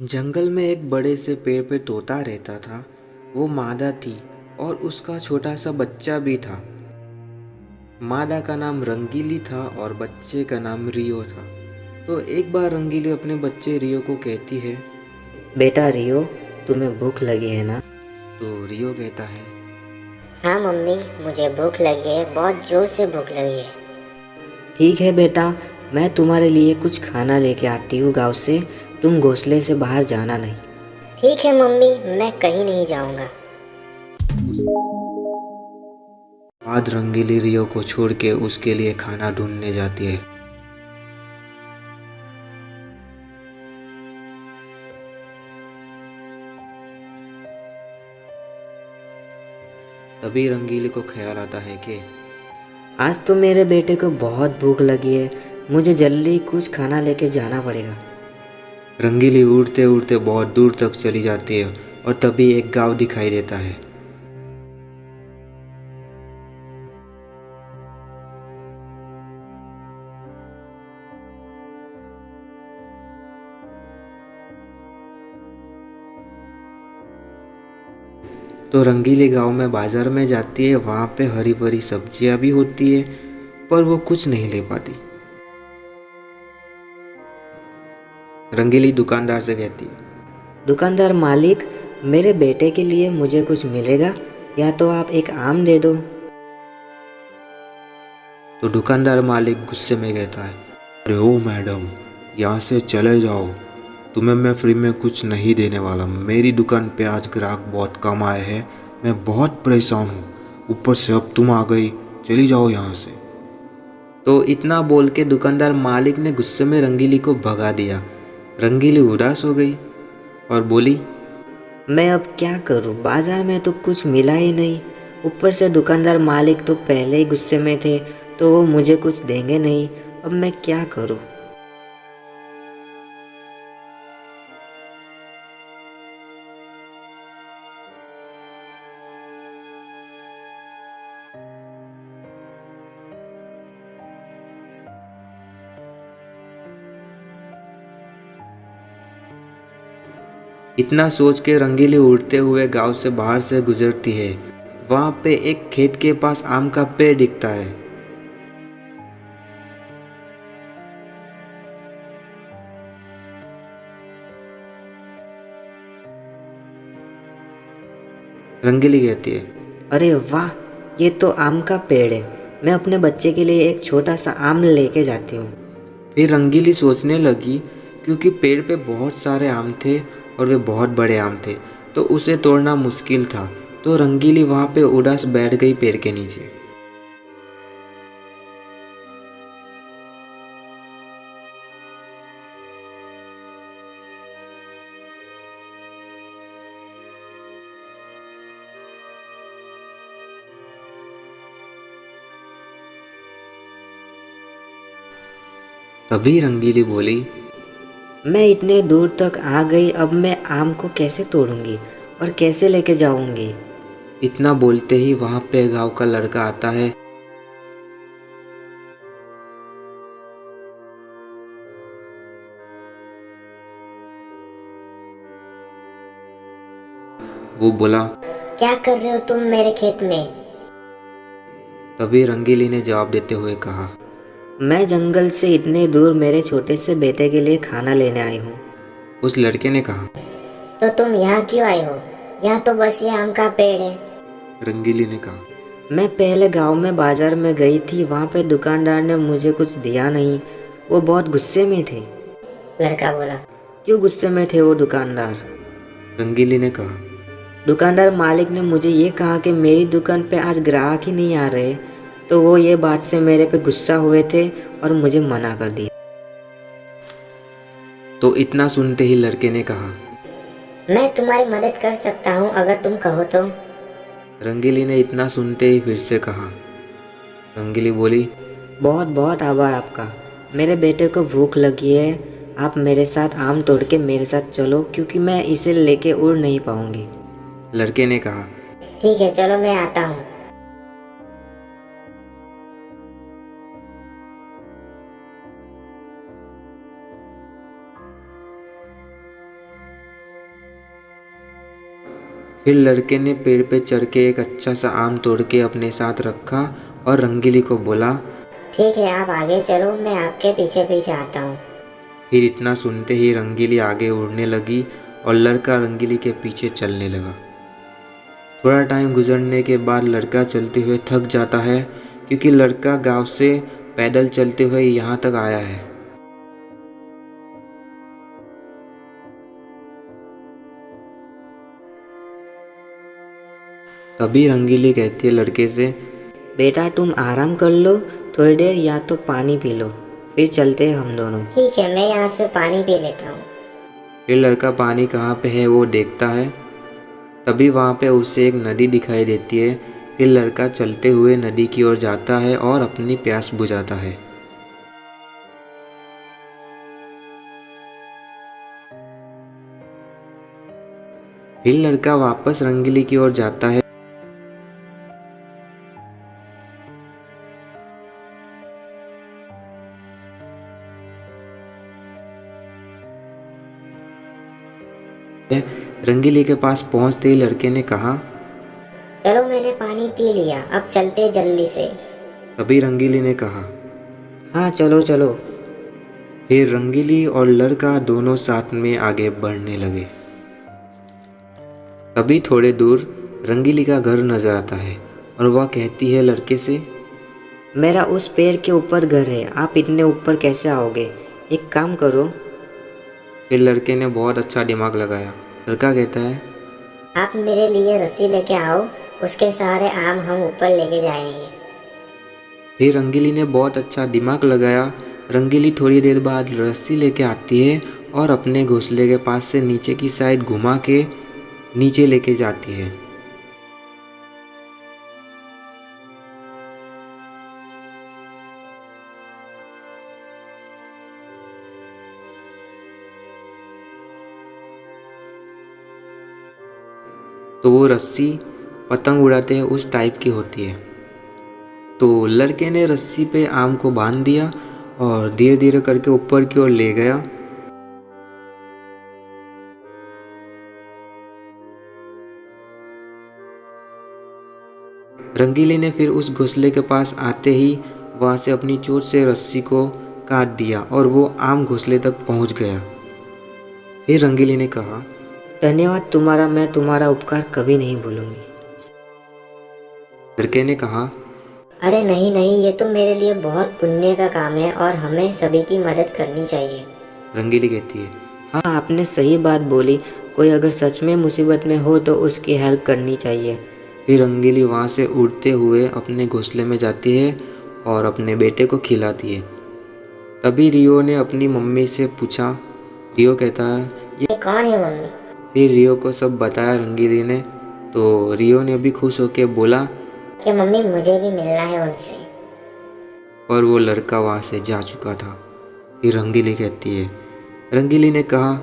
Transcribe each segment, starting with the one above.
जंगल में एक बड़े से पेड़ पे तोता रहता था। वो मादा थी और उसका छोटा सा बच्चा भी था। मादा का नाम रंगीली था और बच्चे का नाम रियो था। तो एक बार रंगीली अपने बच्चे रियो को कहती है। बेटा रियो, तुम्हें भूख लगी है ना? तो रियो कहता है। हाँ मम्मी, मुझे भूख लगी है, बहुत जोर से भूख लगी है। ठीक है बेटा, मैं तुम्हारे लिए कुछ खाना लेके आती हूँ गांव से। तुम घोंसले से बाहर जाना नहीं। ठीक है मम्मी, मैं कहीं नहीं जाऊंगा। उस बाद रंगीली रियो को छोड़ के उसके लिए खाना ढूंढने जाती है। तभी रंगीली को ख्याल आता है कि आज तो मेरे बेटे को बहुत भूख लगी है, मुझे जल्दी कुछ खाना लेके जाना पड़ेगा। रंगीली उड़ते उड़ते बहुत दूर तक चली जाती है और तभी एक गांव दिखाई देता है। तो रंगीली गांव में बाजार में जाती है। वहाँ पे हरी भरी सब्जियां भी होती है, पर वो कुछ नहीं ले पाती। रंगीली दुकानदार से कहती है। दुकानदार मालिक, मेरे बेटे के लिए मुझे कुछ मिलेगा या तो आप एक आम दे दो। तो दुकानदार मालिक गुस्से में कहता है, अरे ओ मैडम, यहाँ से चले जाओ। तुम्हें मैं फ्री में कुछ नहीं देने वाला। मेरी दुकान पे आज ग्राहक बहुत कम आए हैं। मैं बहुत परेशान हूँ। ऊपर से अब तुम आ गई। चली जाओ यहाँ से। तो इतना बोल के दुकानदार मालिक ने गुस्से में रंगीली को भगा दिया। रंगीली उदास हो गई और बोली, मैं अब क्या करूँ, बाजार में तो कुछ मिला ही नहीं। ऊपर से दुकानदार मालिक तो पहले ही गुस्से में थे, तो वो मुझे कुछ देंगे नहीं। अब मैं क्या करूँ? इतना सोच के रंगीली उड़ते हुए गांव से बाहर से गुजरती है। वहां पे एक खेत के पास आम का पेड़ दिखता है। रंगीली कहती है, अरे वाह, ये तो आम का पेड़ है। मैं अपने बच्चे के लिए एक छोटा सा आम लेके जाती हूँ। फिर रंगीली सोचने लगी, क्योंकि पेड़ पे बहुत सारे आम थे और वे बहुत बड़े आम थे, तो उसे तोड़ना मुश्किल था। तो रंगीली वहां पे उदास बैठ गई पेड़ के नीचे। तभी रंगीली बोली, मैं इतने दूर तक आ गई, अब मैं आम को कैसे तोड़ूंगी और कैसे लेके जाऊंगी? इतना बोलते ही वहां पे गांव का लड़का आता है। वो बोला। क्या कर रहे हो तुम मेरे खेत में? तभी रंगीली ने जवाब देते हुए कहा। मैं जंगल से इतने दूर मेरे छोटे से बेटे के लिए खाना लेने आई हूँ। उस लड़के ने कहा। तो तुम यहाँ क्यों आए हो? यहाँ तो बस ये आम का पेड़ है। रंगीली ने कहा। मैं पहले गांव में बाजार में गई थी, वहाँ पे दुकानदार ने मुझे कुछ दिया नहीं। वो बहुत गुस्से में थे। लड़का बोला। क्यों गुस्से में थे वो दुकानदार? रंगीली ने कहा। दुकानदार मालिक ने मुझे ये कहा कि मेरी दुकान पे आज ग्राहक ही नहीं आ रहे, तो वो ये बात से मेरे पे गुस्सा हुए थे और मुझे मना कर दिया। तो इतना सुनते ही लड़के ने कहा। मैं तुम्हारी मदद कर सकता हूँ अगर तुम कहो तो। रंगीली ने इतना सुनते ही फिर से कहा। रंगीली बोली, बहुत बहुत आभार आपका। मेरे बेटे को भूख लगी है। आप मेरे साथ आम तोड़ के मेरे साथ चलो, क्योंकि मैं इसे लेके उड़ नहीं पाऊंगी। लड़के ने कहा। ठीक है, चलो मैं आता हूँ। फिर लड़के ने पेड़ पे चढ़ के एक अच्छा सा आम तोड़ के अपने साथ रखा और रंगीली को बोला। ठीक है, आप आगे चलो, मैं आपके पीछे पीछे आता हूँ। फिर इतना सुनते ही रंगीली आगे उड़ने लगी और लड़का रंगीली के पीछे चलने लगा। थोड़ा टाइम गुजरने के बाद लड़का चलते हुए थक जाता है, क्योंकि लड़का गांव से पैदल चलते हुए यहाँ तक आया है। तभी रंगीली कहती है लड़के से, बेटा तुम आराम कर लो थोड़ी देर, या तो पानी पी लो, फिर चलते हैं हम दोनों। ठीक है, मैं यहाँ से पानी पी लेता हूँ। फिर लड़का पानी कहाँ पे है वो देखता है। तभी वहाँ पे उसे एक नदी दिखाई देती है। फिर लड़का चलते हुए नदी की ओर जाता है और अपनी प्यास बुझाता है। फिर लड़का वापस रंगीली की ओर जाता है। रंगीली के पास पहुंचते ही लड़के ने कहा, चलो, मैंने पानी पी लिया, अब चलते जल्दी से। तभी रंगीली ने कहा, हाँ चलो चलो। फिर रंगीली और लड़का दोनों साथ में आगे बढ़ने लगे। तभी थोड़े दूर रंगीली का घर नजर आता है और वह कहती है लड़के से, मेरा उस पेड़ के ऊपर घर है, आप इतने ऊपर कैसे आओगे? एक काम करो। फिर लड़के ने बहुत अच्छा दिमाग लगाया। लड़का कहता है, आप मेरे लिए रस्सी लेके आओ, उसके सहारे आम हम ऊपर लेके जाएंगे। फिर रंगीली ने बहुत अच्छा दिमाग लगाया। रंगीली थोड़ी देर बाद रस्सी लेके आती है और अपने घोंसले के पास से नीचे की साइड घुमा के नीचे लेके जाती है। तो वो रस्सी पतंग उड़ाते हैं उस टाइप की होती है। तो लड़के ने रस्सी पे आम को बांध दिया और धीरे धीरे करके ऊपर की ओर ले गया। रंगीली ने फिर उस घोंसले के पास आते ही वहां से अपनी चोट से रस्सी को काट दिया और वो आम घोंसले तक पहुंच गया। फिर रंगीली ने कहा, धन्यवाद तुम्हारा, मैं तुम्हारा उपकार कभी नहीं भूलूंगी। लड़के ने कहा, अरे नहीं नहीं, ये तो मेरे लिए बहुत पुण्य का काम है और हमें सभी की मदद करनी चाहिए। रंगीली कहती है, हाँ आपने सही बात बोली, कोई अगर सच में मुसीबत में हो तो उसकी हेल्प करनी चाहिए। फिर रंगीली वहाँ से उड़ते हुए अपने घोंसले में जाती है और अपने बेटे को खिलाती है। तभी रियो ने अपनी मम्मी से पूछा। रियो कहता है, ये कौन है मम्मी? फिर रियो को सब बताया रंगीली ने। तो रियो ने भी खुश होकर बोला कि मम्मी मुझे भी मिलना है उनसे। और वो लड़का वहाँ से जा चुका था। फिर रंगीली कहती है, रंगीली ने कहा,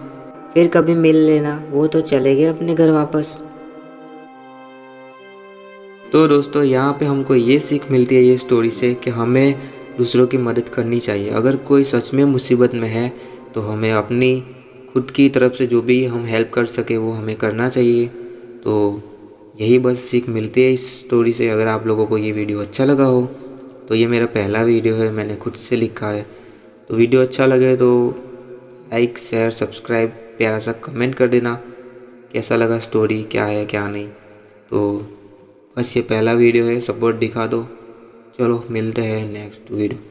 फिर कभी मिल लेना, वो तो चले गए अपने घर वापस। तो दोस्तों यहाँ पे हमको ये सीख मिलती है ये स्टोरी से कि हमें दूसरों की मदद करनी चाहिए। अगर कोई सच में मुसीबत में है तो हमें अपनी खुद की तरफ से जो भी हम हेल्प कर सके वो हमें करना चाहिए। तो यही बस सीख मिलती है इस स्टोरी से। अगर आप लोगों को ये वीडियो अच्छा लगा हो तो ये मेरा पहला वीडियो है, मैंने खुद से लिखा है। तो वीडियो अच्छा लगे तो लाइक शेयर सब्सक्राइब प्यारा सा कमेंट कर देना, कैसा लगा स्टोरी, क्या है क्या नहीं। तो बस ये पहला वीडियो है, सपोर्ट दिखा दो। चलो मिलते हैं नेक्स्ट वीडियो।